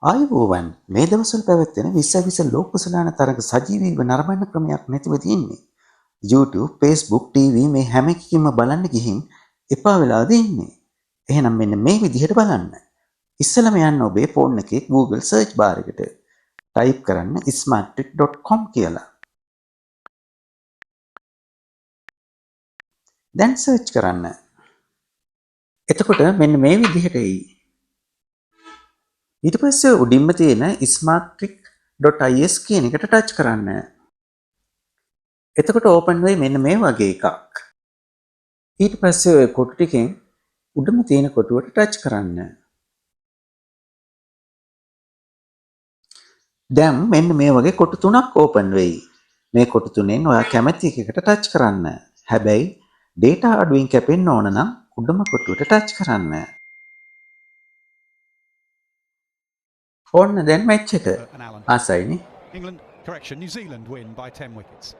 ආයුබෝවන් මේ දවස්වල පැවැත්වෙන විශ්ව ලෝක කුසලාන තරඟ සජීවීව නරඹන ක්‍රමයක් නැතිව තියෙන්නේ. YouTube, Facebook, TV මේ හැම එකකින්ම බලන්න ගිහින් එපා වෙලාද ඉන්නේ. එහෙනම් මෙන්න මේ විදිහට බලන්න. ඉස්සෙල්ලාම යන්න ඔබේ ෆෝන් එකේ Google search bar එකට. ටයිප් කරන්න smarttrick.com කියලා. දැන් සර්ච් කරන්න. එතකොට මෙන්න මේ විදිහට එයි. ඊට පස්සේ උඩින්ම තියෙන smarttrick.is කියන එකට ටච් කරන්න. එතකොට ඕපන් වෙයි මෙන්න මේ වගේ එකක්. ඊට පස්සේ ඔය කොටු ටිකෙන් උඩම තියෙන කොටුවට ටච් කරන්න. දැන් මෙන්න මේ වගේ කොටු තුනක් ඕපන් වෙයි. මේ කොටු තුනෙන් ඔයා කැමති එකකට ටච් කරන්න. හැබැයි data අඩුවෙන් කැපෙන්න ඕන නම් උඩම කොටුවට ටච් කරන්න. ඕන්න දැන් මැච් එක. ආසයිනේ. England, correction, New Zealand win by 10 wickets.